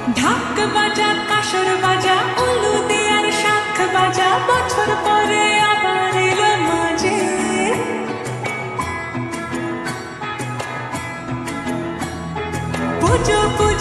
ঢাক বাজা কাসর বাজা উলু দেয়ার শাখ বাজা বছর পরে আবার এলো মাঝে পুজো পুজো